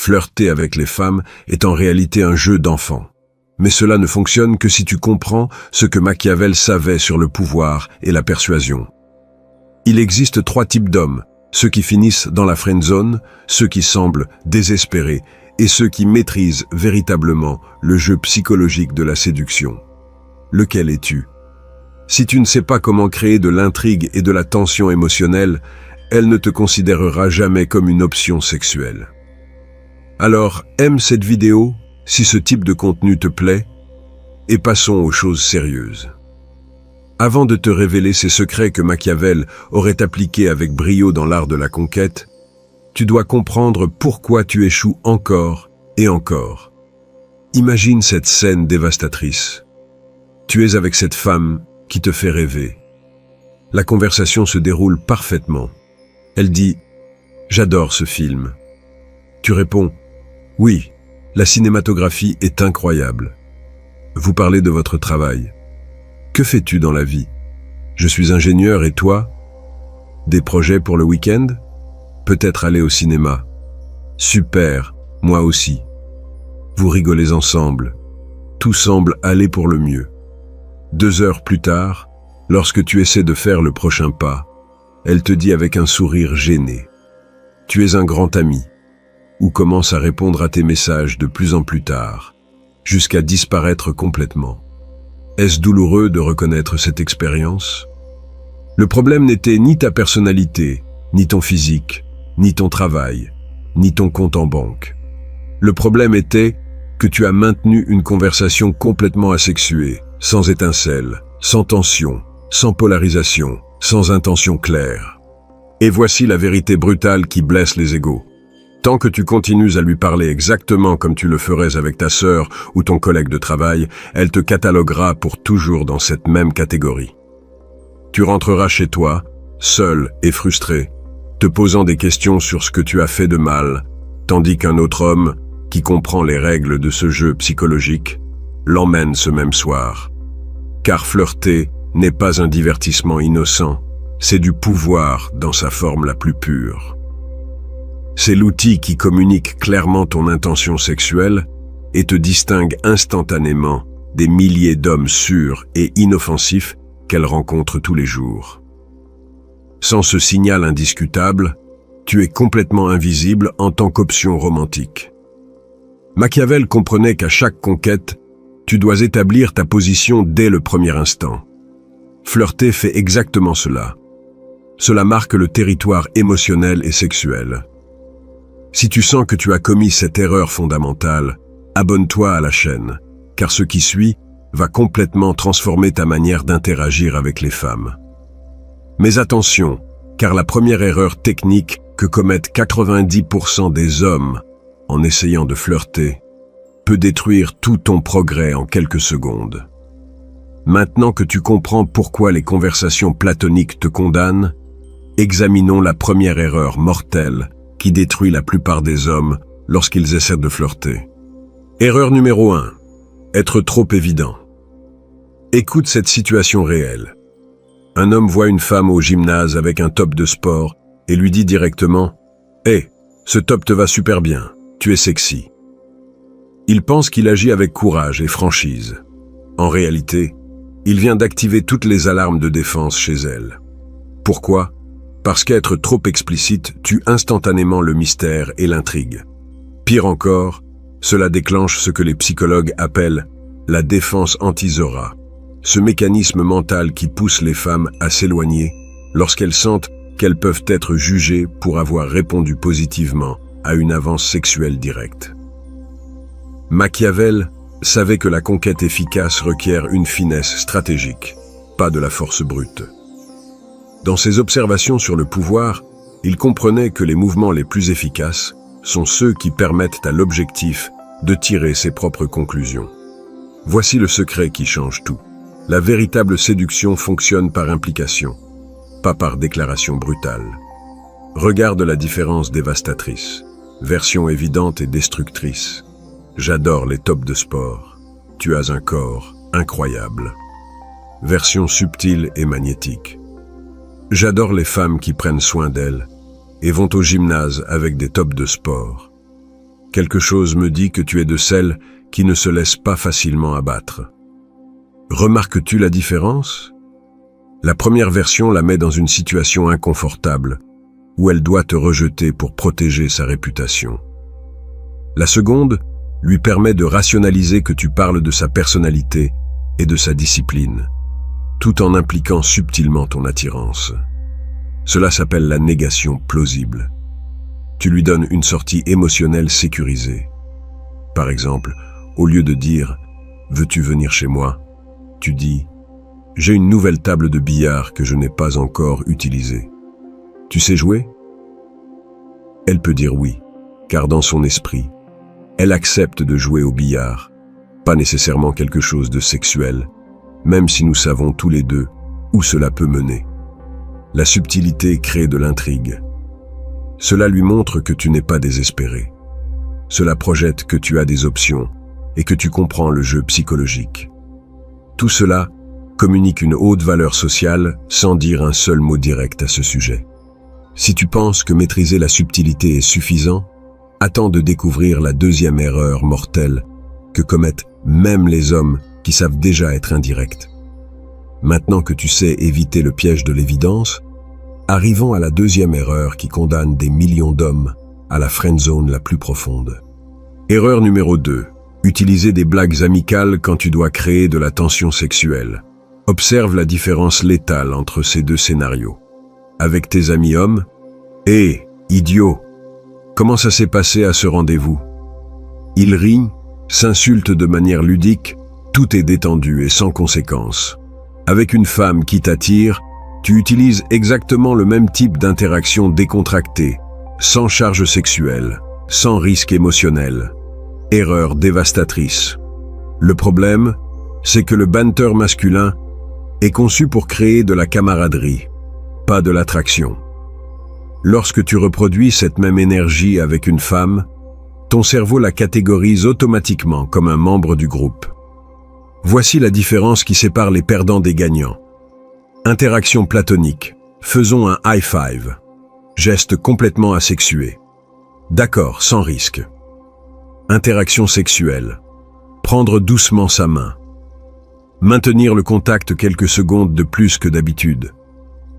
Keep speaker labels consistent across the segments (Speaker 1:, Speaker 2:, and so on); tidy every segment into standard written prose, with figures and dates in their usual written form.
Speaker 1: Flirter avec les femmes est en réalité un jeu d'enfant. Mais cela ne fonctionne que si tu comprends ce que Machiavel savait sur le pouvoir et la persuasion. Il existe 3 types d'hommes, ceux qui finissent dans la friend zone, ceux qui semblent désespérés et ceux qui maîtrisent véritablement le jeu psychologique de la séduction. Lequel es-tu? Si tu ne sais pas comment créer de l'intrigue et de la tension émotionnelle, elle ne te considérera jamais comme une option sexuelle. Alors, aime cette vidéo si ce type de contenu te plaît, et passons aux choses sérieuses. Avant de te révéler ces secrets que Machiavel aurait appliqués avec brio dans l'art de la conquête, tu dois comprendre pourquoi tu échoues encore et encore. Imagine cette scène dévastatrice. Tu es avec cette femme qui te fait rêver. La conversation se déroule parfaitement. Elle dit « J'adore ce film ». Tu réponds « Oui, la cinématographie est incroyable ». Vous parlez de votre travail. Que fais-tu dans la vie? Je suis ingénieur et toi? Des projets pour le week-end? Peut-être aller au cinéma. Super, moi aussi. Vous rigolez ensemble. Tout semble aller pour le mieux. 2 heures plus tard, lorsque tu essaies de faire le prochain pas, elle te dit avec un sourire gêné. Tu es un grand ami, ou commence à répondre à tes messages de plus en plus tard, jusqu'à disparaître complètement. Est-ce douloureux de reconnaître cette expérience? Le problème n'était ni ta personnalité, ni ton physique, ni ton travail, ni ton compte en banque. Le problème était que tu as maintenu une conversation complètement asexuée, sans étincelle, sans tension, sans polarisation, sans intention claire. Et voici la vérité brutale qui blesse les égos. Tant que tu continues à lui parler exactement comme tu le ferais avec ta sœur ou ton collègue de travail, elle te cataloguera pour toujours dans cette même catégorie. Tu rentreras chez toi, seul et frustré, te posant des questions sur ce que tu as fait de mal, tandis qu'un autre homme, qui comprend les règles de ce jeu psychologique, l'emmène ce même soir. Car flirter n'est pas un divertissement innocent, c'est du pouvoir dans sa forme la plus pure. C'est l'outil qui communique clairement ton intention sexuelle et te distingue instantanément des milliers d'hommes sûrs et inoffensifs qu'elle rencontre tous les jours. Sans ce signal indiscutable, tu es complètement invisible en tant qu'option romantique. Machiavel comprenait qu'à chaque conquête, tu dois établir ta position dès le premier instant. Flirter fait exactement cela. Cela marque le territoire émotionnel et sexuel. Si tu sens que tu as commis cette erreur fondamentale, abonne-toi à la chaîne, car ce qui suit va complètement transformer ta manière d'interagir avec les femmes. Mais attention, car la première erreur technique que commettent 90% des hommes en essayant de flirter peut détruire tout ton progrès en quelques secondes. Maintenant que tu comprends pourquoi les conversations platoniques te condamnent, examinons la première erreur mortelle qui détruit la plupart des hommes lorsqu'ils essaient de flirter. Erreur numéro 1. Être trop évident. Écoute cette situation réelle. Un homme voit une femme au gymnase avec un top de sport et lui dit directement « Hé, ce top te va super bien, tu es sexy ». Il pense qu'il agit avec courage et franchise. En réalité, il vient d'activer toutes les alarmes de défense chez elle. Pourquoi? Parce qu'être trop explicite tue instantanément le mystère et l'intrigue. Pire encore, cela déclenche ce que les psychologues appellent la défense anti-Zora, ce mécanisme mental qui pousse les femmes à s'éloigner lorsqu'elles sentent qu'elles peuvent être jugées pour avoir répondu positivement à une avance sexuelle directe. Machiavel savait que la conquête efficace requiert une finesse stratégique, pas de la force brute. Dans ses observations sur le pouvoir, il comprenait que les mouvements les plus efficaces sont ceux qui permettent à l'objectif de tirer ses propres conclusions. Voici le secret qui change tout. La véritable séduction fonctionne par implication, pas par déclaration brutale. Regarde la différence dévastatrice. Version évidente et destructrice. J'adore les tops de sport. Tu as un corps incroyable. Version subtile et magnétique. J'adore les femmes qui prennent soin d'elles et vont au gymnase avec des tops de sport. Quelque chose me dit que tu es de celles qui ne se laissent pas facilement abattre. Remarques-tu la différence? La première version la met dans une situation inconfortable, où elle doit te rejeter pour protéger sa réputation. La seconde lui permet de rationaliser que tu parles de sa personnalité et de sa discipline, tout en impliquant subtilement ton attirance. Cela s'appelle la négation plausible. Tu lui donnes une sortie émotionnelle sécurisée. Par exemple, au lieu de dire « Veux-tu venir chez moi ?», tu dis « J'ai une nouvelle table de billard que je n'ai pas encore utilisée. Tu sais jouer ?» Elle peut dire oui, car dans son esprit, elle accepte de jouer au billard, pas nécessairement quelque chose de sexuel, même si nous savons tous les deux où cela peut mener. La subtilité crée de l'intrigue. Cela lui montre que tu n'es pas désespéré. Cela projette que tu as des options et que tu comprends le jeu psychologique. Tout cela communique une haute valeur sociale sans dire un seul mot direct à ce sujet. Si tu penses que maîtriser la subtilité est suffisant, attends de découvrir la deuxième erreur mortelle que commettent même les hommes qui savent déjà être indirects. Maintenant que tu sais éviter le piège de l'évidence, arrivons à la deuxième erreur qui condamne des millions d'hommes à la friendzone la plus profonde. Erreur numéro 2. Utiliser des blagues amicales quand tu dois créer de la tension sexuelle. Observe la différence létale entre ces deux scénarios. Avec tes amis hommes, « Hé, idiot, comment ça s'est passé à ce rendez-vous ?» Ils rient, s'insultent de manière ludique, tout est détendu et sans conséquence. Avec une femme qui t'attire, tu utilises exactement le même type d'interaction décontractée, sans charge sexuelle, sans risque émotionnel. Erreur dévastatrice. Le problème, c'est que le banter masculin est conçu pour créer de la camaraderie, pas de l'attraction. Lorsque tu reproduis cette même énergie avec une femme, ton cerveau la catégorise automatiquement comme un membre du groupe. Voici la différence qui sépare les perdants des gagnants. Interaction platonique. Faisons un high five. Geste complètement asexué. D'accord, sans risque. Interaction sexuelle. Prendre doucement sa main. Maintenir le contact quelques secondes de plus que d'habitude.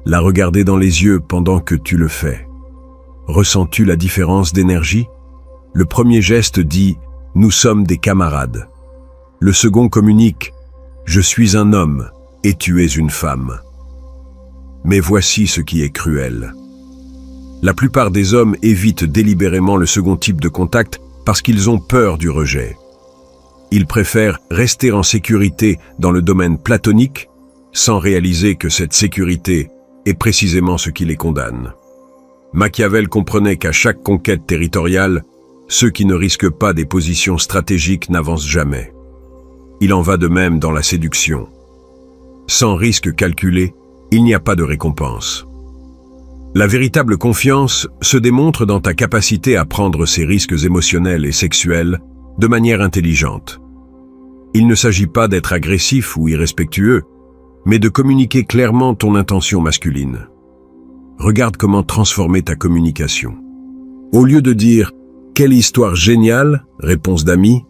Speaker 1: La regarder dans les yeux pendant que tu le fais. Ressens-tu la différence d'énergie? Le premier geste dit « Nous sommes des camarades ». Le second communique « Je suis un homme et tu es une femme ». Mais voici ce qui est cruel. La plupart des hommes évitent délibérément le second type de contact parce qu'ils ont peur du rejet. Ils préfèrent rester en sécurité dans le domaine platonique sans réaliser que cette sécurité est précisément ce qui les condamne. Machiavel comprenait qu'à chaque conquête territoriale, ceux qui ne risquent pas des positions stratégiques n'avancent jamais. Il en va de même dans la séduction. Sans risque calculé, il n'y a pas de récompense. La véritable confiance se démontre dans ta capacité à prendre ces risques émotionnels et sexuels de manière intelligente. Il ne s'agit pas d'être agressif ou irrespectueux, mais de communiquer clairement ton intention masculine. Regarde comment transformer ta communication. Au lieu de dire « Quelle histoire géniale !» réponse d'ami,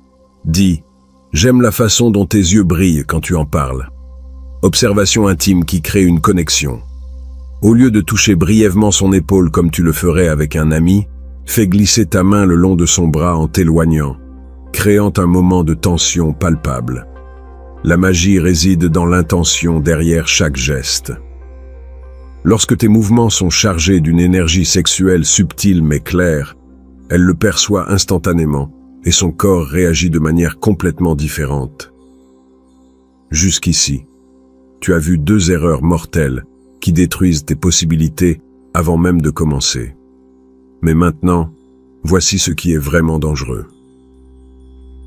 Speaker 1: dis « J'aime la façon dont tes yeux brillent quand tu en parles ». Observation intime qui crée une connexion. Au lieu de toucher brièvement son épaule comme tu le ferais avec un ami, fais glisser ta main le long de son bras en t'éloignant, créant un moment de tension palpable. La magie réside dans l'intention derrière chaque geste. Lorsque tes mouvements sont chargés d'une énergie sexuelle subtile mais claire, elle le perçoit instantanément et son corps réagit de manière complètement différente. Jusqu'ici, tu as vu 2 erreurs mortelles qui détruisent tes possibilités avant même de commencer. Mais maintenant, voici ce qui est vraiment dangereux.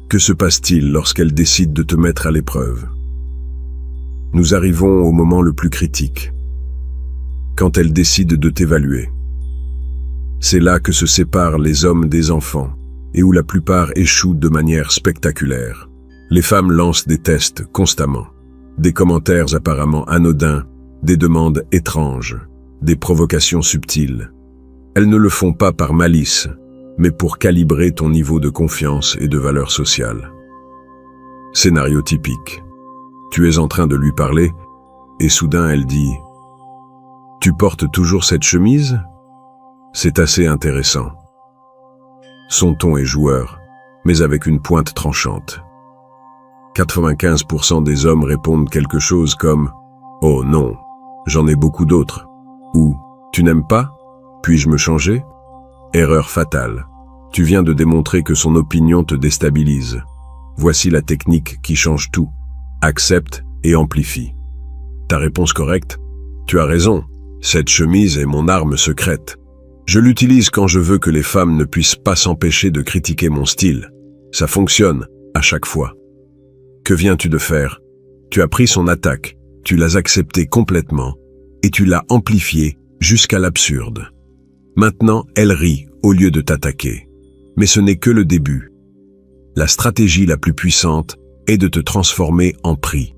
Speaker 1: Que se passe-t-il lorsqu'elle décide de te mettre à l'épreuve? Nous arrivons au moment le plus critique. Quand elle décide de t'évaluer. C'est là que se séparent les hommes des enfants, et où la plupart échouent de manière spectaculaire. Les femmes lancent des tests constamment, des commentaires apparemment anodins, des demandes étranges, des provocations subtiles. Elles ne le font pas par malice, mais pour calibrer ton niveau de confiance et de valeur sociale. Scénario typique. Tu es en train de lui parler, et soudain elle dit « Tu portes toujours cette chemise ? C'est assez intéressant. » Son ton est joueur, mais avec une pointe tranchante. 95% des hommes répondent quelque chose comme « Oh non, j'en ai beaucoup d'autres » ou « Tu n'aimes pas ? Puis-je me changer ?» Erreur fatale. Tu viens de démontrer que son opinion te déstabilise. Voici la technique qui change tout. Accepte et amplifie. Ta réponse correcte ? Tu as raison, cette chemise est mon arme secrète. Je l'utilise quand je veux que les femmes ne puissent pas s'empêcher de critiquer mon style. Ça fonctionne, à chaque fois. Que viens-tu de faire ? Tu as pris son attaque, tu l'as acceptée complètement, et tu l'as amplifiée jusqu'à l'absurde. Maintenant, elle rit au lieu de t'attaquer. Mais ce n'est que le début. La stratégie la plus puissante est de te transformer en prix.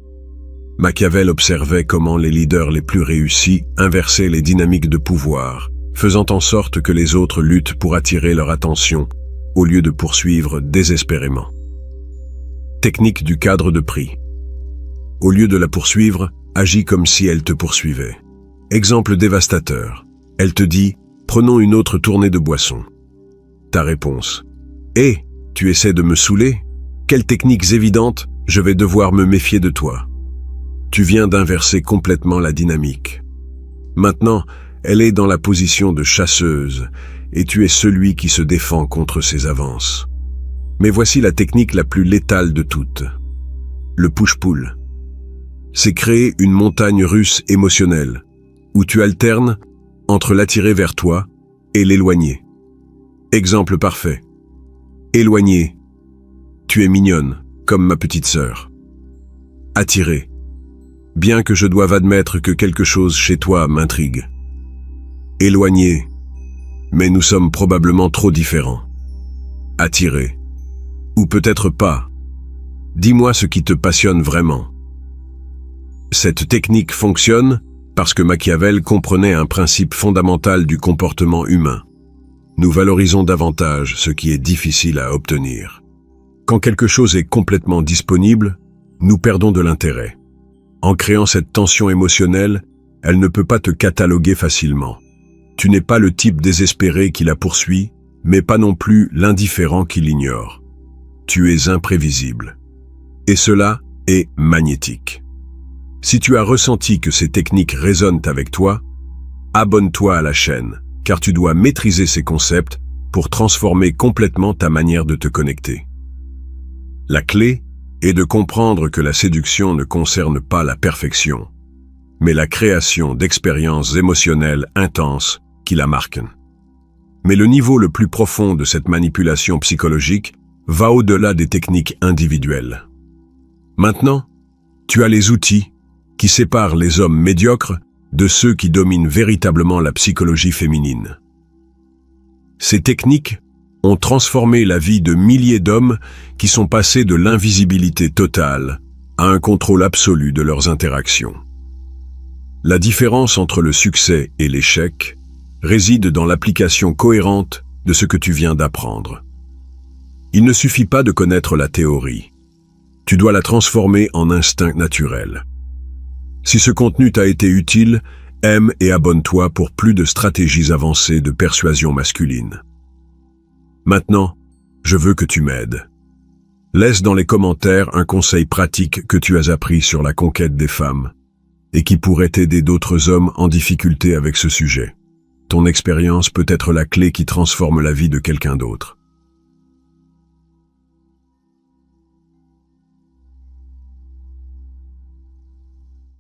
Speaker 1: Machiavel observait comment les leaders les plus réussis inversaient les dynamiques de pouvoir, faisant en sorte que les autres luttent pour attirer leur attention, au lieu de poursuivre désespérément. Technique du cadre de prix. Au lieu de la poursuivre, agis comme si elle te poursuivait. Exemple dévastateur. Elle te dit « Prenons une autre tournée de boisson ». Ta réponse. « Hé, tu essaies de me saouler ? Quelles techniques évidentes, je vais devoir me méfier de toi. » Tu viens d'inverser complètement la dynamique. Maintenant, elle est dans la position de chasseuse et tu es celui qui se défend contre ses avances. Mais voici la technique la plus létale de toutes. Le push-pull. C'est créer une montagne russe émotionnelle où tu alternes entre l'attirer vers toi et l'éloigner. Exemple parfait. Éloigner. Tu es mignonne, comme ma petite sœur. Attirer. Bien que je doive admettre que quelque chose chez toi m'intrigue. Éloigner. Mais nous sommes probablement trop différents. Attirer. Ou peut-être pas. Dis-moi ce qui te passionne vraiment. Cette technique fonctionne parce que Machiavel comprenait un principe fondamental du comportement humain. Nous valorisons davantage ce qui est difficile à obtenir. Quand quelque chose est complètement disponible, nous perdons de l'intérêt. En créant cette tension émotionnelle, elle ne peut pas te cataloguer facilement. Tu n'es pas le type désespéré qui la poursuit, mais pas non plus l'indifférent qui l'ignore. Tu es imprévisible. Et cela est magnétique. Si tu as ressenti que ces techniques résonnent avec toi, abonne-toi à la chaîne, car tu dois maîtriser ces concepts pour transformer complètement ta manière de te connecter. La clé est de comprendre que la séduction ne concerne pas la perfection, mais la création d'expériences émotionnelles intenses qui la marquent. Mais le niveau le plus profond de cette manipulation psychologique va au-delà des techniques individuelles. Maintenant, tu as les outils qui séparent les hommes médiocres de ceux qui dominent véritablement la psychologie féminine. Ces techniques ont transformé la vie de milliers d'hommes qui sont passés de l'invisibilité totale à un contrôle absolu de leurs interactions. La différence entre le succès et l'échec réside dans l'application cohérente de ce que tu viens d'apprendre. Il ne suffit pas de connaître la théorie. Tu dois la transformer en instinct naturel. Si ce contenu t'a été utile, aime et abonne-toi pour plus de stratégies avancées de persuasion masculine. Maintenant, je veux que tu m'aides. Laisse dans les commentaires un conseil pratique que tu as appris sur la conquête des femmes et qui pourrait aider d'autres hommes en difficulté avec ce sujet. Ton expérience peut être la clé qui transforme la vie de quelqu'un d'autre.